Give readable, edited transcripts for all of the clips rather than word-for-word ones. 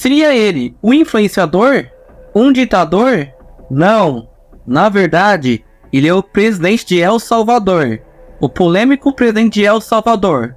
Seria ele um influenciador? Um ditador? Não. Na verdade, ele é o presidente de El Salvador. O polêmico presidente de El Salvador.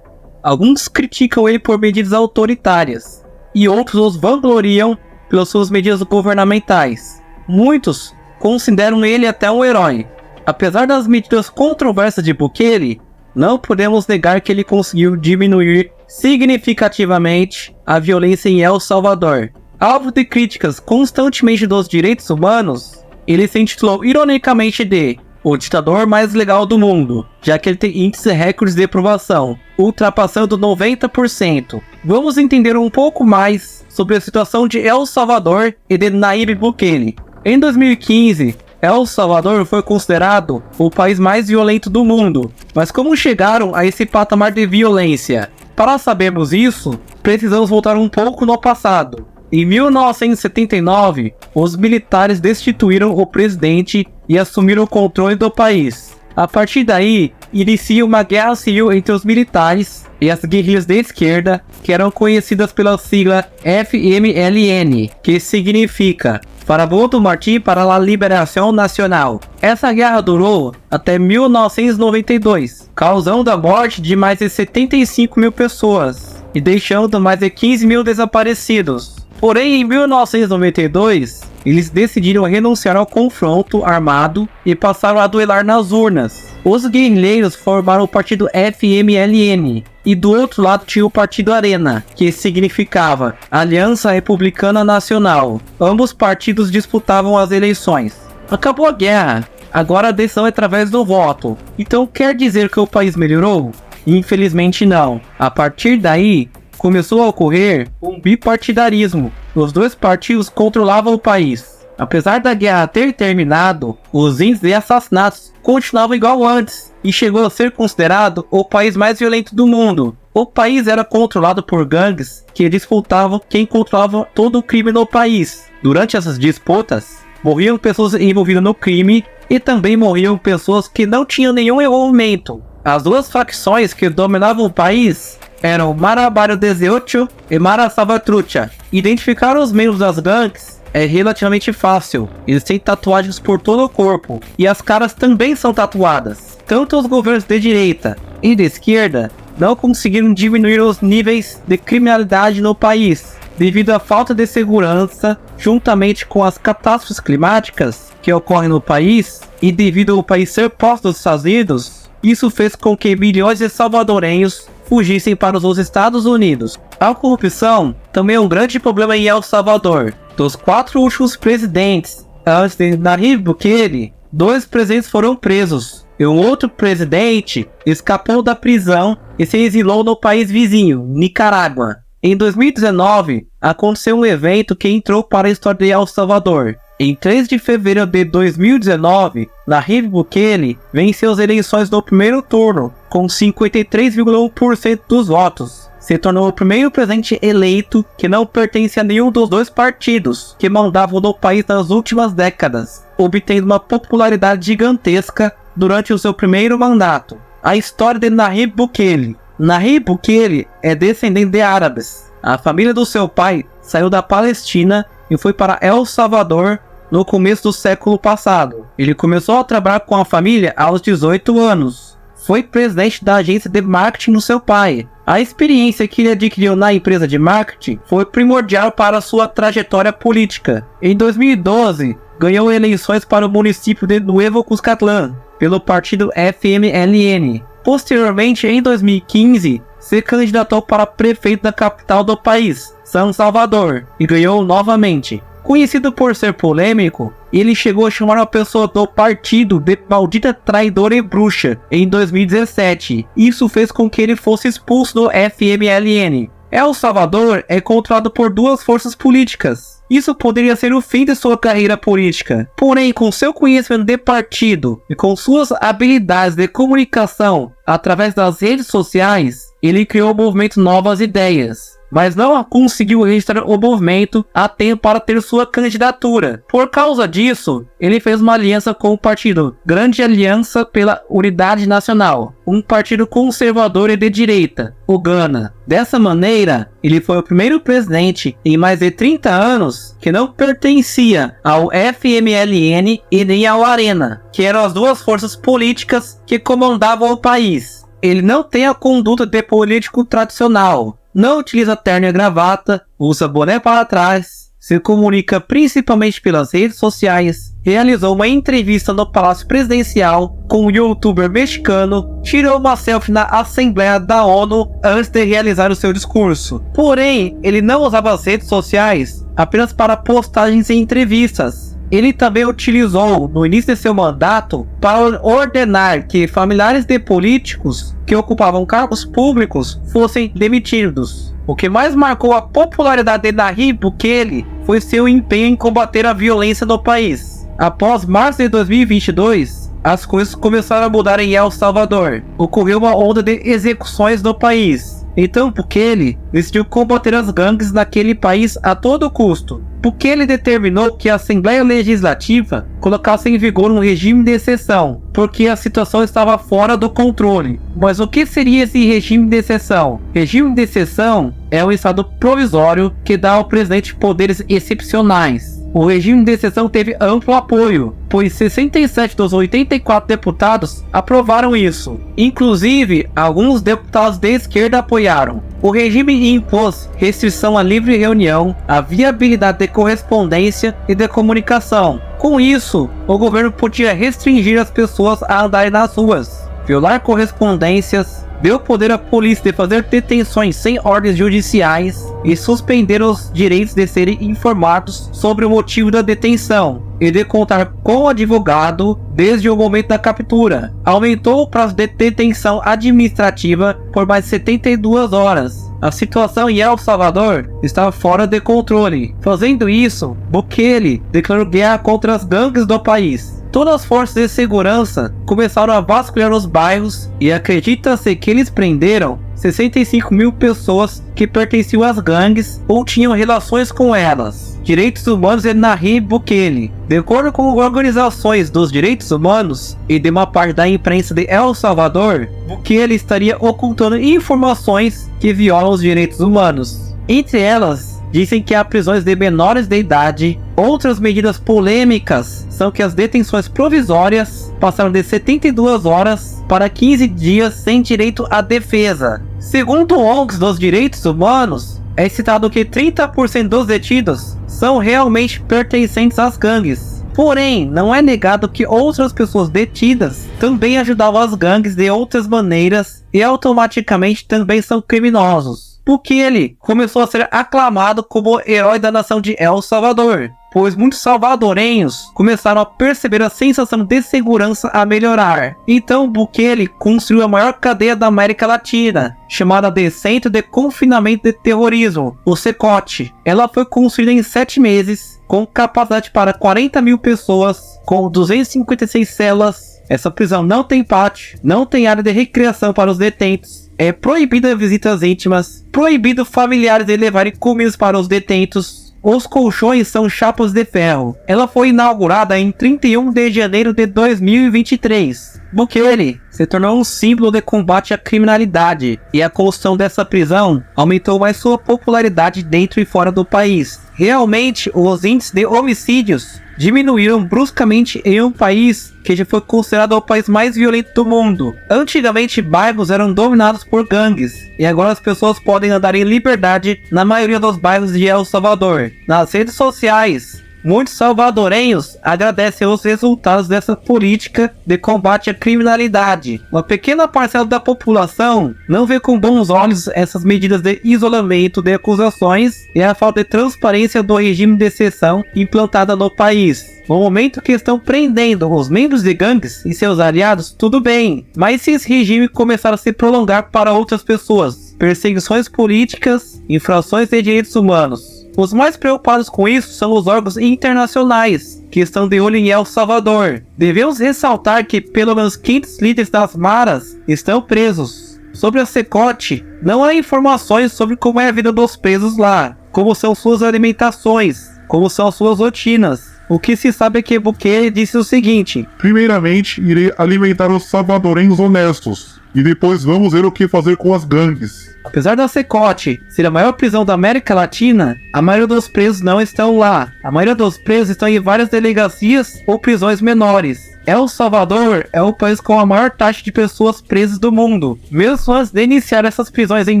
Alguns criticam ele por medidas autoritárias, e outros os vangloriam pelas suas medidas governamentais. Muitos consideram ele até um herói. Apesar das medidas controversas de Bukele, não podemos negar que ele conseguiu diminuir significativamente a violência em El Salvador. Alvo de críticas constantemente dos direitos humanos, ele se intitulou ironicamente de o ditador mais legal do mundo, já que ele tem índice recordes de aprovação, ultrapassando 90%. Vamos entender um pouco mais sobre a situação de El Salvador e de Nayib Bukele. Em 2015, El Salvador foi considerado o país mais violento do mundo. Mas como chegaram a esse patamar de violência? Para sabermos isso, precisamos voltar um pouco no passado. Em 1979, os militares destituíram o presidente e assumiram o controle do país. A partir daí, inicia uma guerra civil entre os militares e as guerrilhas de esquerda, que eram conhecidas pela sigla FMLN, que significa Farabundo Martí para a Liberação Nacional. Essa guerra durou até 1992, causando a morte de mais de 75 mil pessoas e deixando mais de 15 mil desaparecidos. Porém, em 1992, eles decidiram renunciar ao confronto armado e passaram a duelar nas urnas. Os guerrilheiros formaram o partido FMLN e do outro lado tinha o partido Arena, que significava Aliança Republicana Nacional. Ambos partidos disputavam as eleições. Acabou a guerra, agora a decisão é através do voto. Então quer dizer que o país melhorou? Infelizmente não. A partir daí, começou a ocorrer um bipartidarismo. Os dois partidos controlavam o país. Apesar da guerra ter terminado, os índices de assassinatos continuavam igual antes e chegou a ser considerado o país mais violento do mundo. O país era controlado por gangues que disputavam quem controlava todo o crime no país. Durante essas disputas, morriam pessoas envolvidas no crime e também morriam pessoas que não tinham nenhum envolvimento. As duas facções que dominavam o país eram Marabaro 18 e Mara Salvatrucha. Identificar os membros das gangues é relativamente fácil. Eles têm tatuagens por todo o corpo e as caras também são tatuadas. Tanto os governos de direita e de esquerda não conseguiram diminuir os níveis de criminalidade no país devido à falta de segurança, juntamente com as catástrofes climáticas que ocorrem no país e devido ao país ser posto dos Estados Unidos. Isso fez com que milhões de salvadorenhos fugissem para os Estados Unidos. A corrupção também é um grande problema em El Salvador. Dos 4 últimos presidentes, antes de Nayib Bukele, 2 presidentes foram presos e um outro presidente escapou da prisão e se exilou no país vizinho, Nicarágua. Em 2019, aconteceu um evento que entrou para a história de El Salvador. Em 3 de fevereiro de 2019, Nayib Bukele venceu as eleições no primeiro turno, com 53,1% dos votos. Se tornou o primeiro presidente eleito que não pertence a nenhum dos 2 partidos que mandavam no país nas últimas décadas, obtendo uma popularidade gigantesca durante o seu primeiro mandato. A história de Nayib Bukele. Nayib Bukele é descendente de árabes. A família do seu pai saiu da Palestina e foi para El Salvador no começo do século passado. Ele começou a trabalhar com a família aos 18 anos. Foi presidente da agência de marketing do seu pai. A experiência que ele adquiriu na empresa de marketing foi primordial para sua trajetória política. Em 2012, ganhou eleições para o município de Nuevo Cuscatlán, pelo partido FMLN. Posteriormente, em 2015, se candidatou para prefeito da capital do país, São Salvador, e ganhou novamente. Conhecido por ser polêmico, ele chegou a chamar uma pessoa do partido de maldita traidora e bruxa em 2017. Isso fez com que ele fosse expulso do FMLN. El Salvador é controlado por 2 forças políticas. Isso poderia ser o fim de sua carreira política. Porém, com seu conhecimento de partido e com suas habilidades de comunicação através das redes sociais, ele criou o movimento Novas Ideias. mas não conseguiu registrar o movimento a tempo para ter sua candidatura. Por causa disso, ele fez uma aliança com o partido Grande Aliança pela Unidade Nacional, um partido conservador e de direita, o GANA. Dessa maneira, ele foi o primeiro presidente em mais de 30 anos que não pertencia ao FMLN e nem ao ARENA, que eram as duas forças políticas que comandavam o país. Ele não tem a conduta de político tradicional, não utiliza terno e gravata, usa boné para trás, se comunica principalmente pelas redes sociais, realizou uma entrevista no Palácio Presidencial com um youtuber mexicano, tirou uma selfie na Assembleia da ONU antes de realizar o seu discurso. Porém, ele não usava as redes sociais apenas para postagens e entrevistas. Ele também utilizou, no início de seu mandato, para ordenar que familiares de políticos que ocupavam cargos públicos fossem demitidos. O que mais marcou a popularidade de Nayib Bukele foi seu empenho em combater a violência no país. Após março de 2022, as coisas começaram a mudar em El Salvador. Ocorreu uma onda de execuções no país. Então Bukele decidiu combater as gangues naquele país a todo custo. Bukele determinou que a Assembleia Legislativa colocasse em vigor um regime de exceção, porque a situação estava fora do controle. Mas o que seria esse regime de exceção? Regime de exceção é um estado provisório que dá ao presidente poderes excepcionais. O regime de exceção teve amplo apoio, pois 67 dos 84 deputados aprovaram isso. Inclusive, alguns deputados de esquerda apoiaram. O regime impôs restrição à livre reunião, à viabilidade de correspondência e de comunicação. Com isso, o governo podia restringir as pessoas a andarem nas ruas, violar correspondências, deu poder à polícia de fazer detenções sem ordens judiciais e suspender os direitos de serem informados sobre o motivo da detenção e de contar com o advogado desde o momento da captura. Aumentou o prazo de detenção administrativa por mais 72 horas. A situação em El Salvador estava fora de controle. Fazendo isso, Bukele declarou guerra contra as gangues do país. Todas as forças de segurança começaram a vasculhar os bairros e acredita-se que eles prenderam 65 mil pessoas que pertenciam às gangues ou tinham relações com elas. Direitos humanos de Nayib Bukele. De acordo com organizações dos direitos humanos e de uma parte da imprensa de El Salvador, Bukele estaria ocultando informações que violam os direitos humanos. Entre elas, dizem que há prisões de menores de idade. Outras medidas polêmicas são que as detenções provisórias passaram de 72 horas para 15 dias sem direito à defesa. Segundo ONGs dos direitos humanos, é citado que 30% dos detidos são realmente pertencentes às gangues. Porém, não é negado que outras pessoas detidas também ajudavam as gangues de outras maneiras e automaticamente também são criminosos. Bukele começou a ser aclamado como herói da nação de El Salvador, pois muitos salvadorenhos começaram a perceber a sensação de segurança a melhorar. Então Bukele construiu a maior cadeia da América Latina, chamada de Centro de Confinamento de Terrorismo, o CECOT. Ela foi construída em 7 meses, com capacidade para 40 mil pessoas, com 256 células. Essa prisão não tem pátio, não tem área de recreação para os detentos. É proibida visitas íntimas, proibido familiares de levarem comidas para os detentos. Os colchões são chapas de ferro. Ela foi inaugurada em 31 de janeiro de 2023. Bukele se tornou um símbolo de combate à criminalidade, e a construção dessa prisão aumentou mais sua popularidade dentro e fora do país. Realmente, os índices de homicídios diminuíram bruscamente em um país que já foi considerado o país mais violento do mundo. Antigamente, bairros eram dominados por gangues, e agora as pessoas podem andar em liberdade na maioria dos bairros de El Salvador. Nas redes sociais, muitos salvadorenhos agradecem os resultados dessa política de combate à criminalidade. Uma pequena parcela da população não vê com bons olhos essas medidas de isolamento de acusações e a falta de transparência do regime de exceção implantada no país. No momento que estão prendendo os membros de gangues e seus aliados, tudo bem, mas se esse regime começar a se prolongar para outras pessoas, perseguições políticas, infrações de direitos humanos, os mais preocupados com isso são os órgãos internacionais, que estão de olho em El Salvador. Devemos ressaltar que pelo menos 500 líderes das maras estão presos. Sobre a Cecote, não há informações sobre como é a vida dos presos lá, como são suas alimentações, como são suas rotinas. O que se sabe é que Bukele disse o seguinte: primeiramente, irei alimentar os salvadorenhos honestos, e depois vamos ver o que fazer com as gangues. Apesar da Cecote ser a maior prisão da América Latina, a maioria dos presos não estão lá. A maioria dos presos estão em várias delegacias ou prisões menores. El Salvador é o país com a maior taxa de pessoas presas do mundo. Mesmo antes de iniciar essas prisões em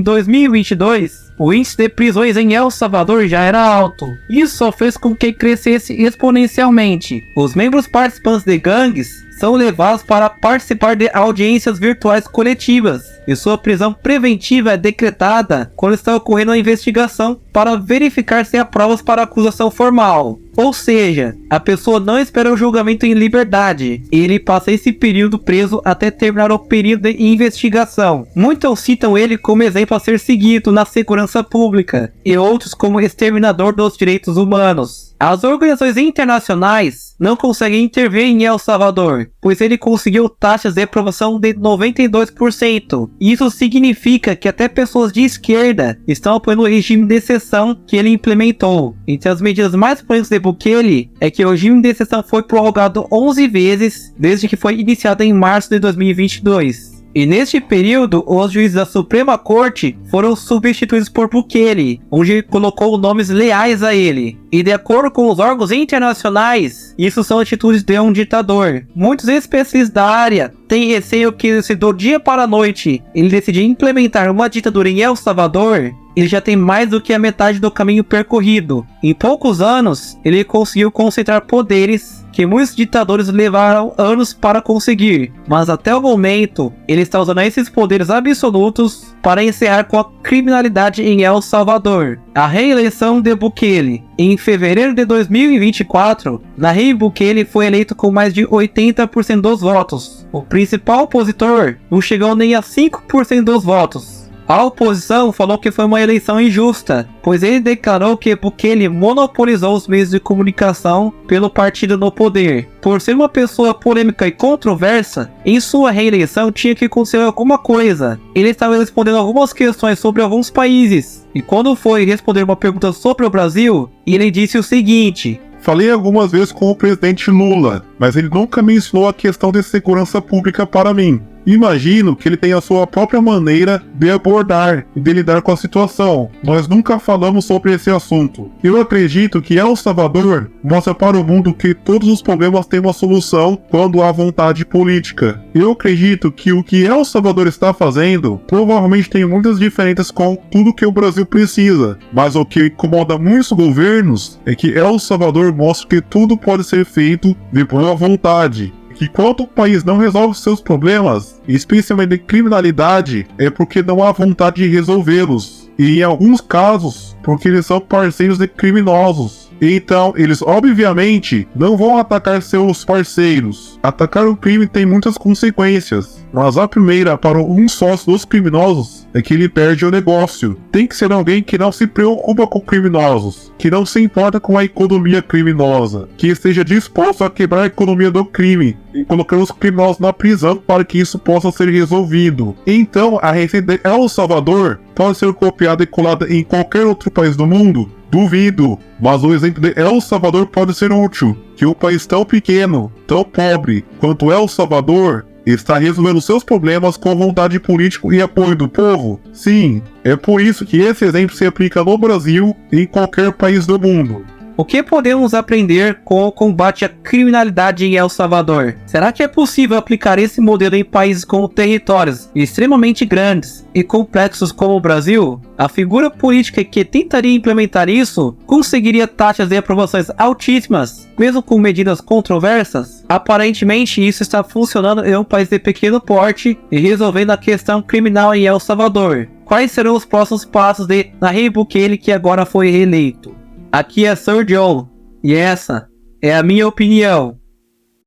2022, o índice de prisões em El Salvador já era alto. Isso só fez com que crescesse exponencialmente. Os membros participantes de gangues são levados para participar de audiências virtuais coletivas, e sua prisão preventiva é decretada quando está ocorrendo uma investigação para verificar se há provas para acusação formal. Ou seja, a pessoa não espera o julgamento em liberdade, e ele passa esse período preso até terminar o período de investigação. Muitos citam ele como exemplo a ser seguido na segurança pública, e outros como exterminador dos direitos humanos. As organizações internacionais não conseguem intervir em El Salvador, pois ele conseguiu taxas de aprovação de 92%. Isso significa que até pessoas de esquerda estão apoiando o regime de exceção que ele implementou. Entre as medidas mais polêmicas de Bukele é que o regime de exceção foi prorrogado 11 vezes desde que foi iniciado em março de 2022. E neste período, os juízes da Suprema Corte foram substituídos por Bukele, onde colocou nomes leais a ele. E de acordo com os órgãos internacionais, isso são atitudes de um ditador. Muitos especialistas da área têm receio que, se do dia para a noite ele decidir implementar uma ditadura em El Salvador, ele já tem mais do que a metade do caminho percorrido. Em poucos anos, ele conseguiu concentrar poderes que muitos ditadores levaram anos para conseguir, mas até o momento, ele está usando esses poderes absolutos para encerrar com a criminalidade em El Salvador. A reeleição de Bukele. Em fevereiro de 2024, Nayib Bukele foi eleito com mais de 80% dos votos. O principal opositor não chegou nem a 5% dos votos. A oposição falou que foi uma eleição injusta, pois ele declarou que Bukele monopolizou os meios de comunicação pelo partido no poder. Por ser uma pessoa polêmica e controversa, em sua reeleição tinha que acontecer alguma coisa. Ele estava respondendo algumas questões sobre alguns países, e quando foi responder uma pergunta sobre o Brasil, ele disse o seguinte: falei algumas vezes com o presidente Lula, mas ele nunca mencionou a questão de segurança pública para mim. Imagino que ele tem a sua própria maneira de abordar e de lidar com a situação. Nós nunca falamos sobre esse assunto. Eu acredito que El Salvador mostra para o mundo que todos os problemas têm uma solução quando há vontade política. Eu acredito que o que El Salvador está fazendo provavelmente tem muitas diferenças com tudo que o Brasil precisa. Mas o que incomoda muitos governos é que El Salvador mostra que tudo pode ser feito de boa vontade. Que quando o país não resolve seus problemas, especialmente de criminalidade, é porque não há vontade de resolvê-los. E em alguns casos, porque eles são parceiros de criminosos. Então, eles obviamente não vão atacar seus parceiros. Atacar o crime tem muitas consequências, mas a primeira para um sócio dos criminosos é que ele perde o negócio. Tem que ser alguém que não se preocupa com criminosos, que não se importa com a economia criminosa, que esteja disposto a quebrar a economia do crime e colocar os criminosos na prisão para que isso possa ser resolvido. Então, a receita de El Salvador pode ser copiada e colada em qualquer outro país do mundo? Duvido, mas o exemplo de El Salvador pode ser útil, que um país tão pequeno, tão pobre quanto El Salvador está resolvendo seus problemas com vontade política e apoio do povo. Sim, é por isso que esse exemplo se aplica no Brasil e em qualquer país do mundo. O que podemos aprender com o combate à criminalidade em El Salvador? Será que é possível aplicar esse modelo em países com territórios extremamente grandes e complexos como o Brasil? A figura política que tentaria implementar isso conseguiria taxas de aprovações altíssimas, mesmo com medidas controversas? Aparentemente, isso está funcionando em um país de pequeno porte e resolvendo a questão criminal em El Salvador. Quais serão os próximos passos de Nayib Bukele, que agora foi reeleito? Aqui é Sir John, e essa é a minha opinião.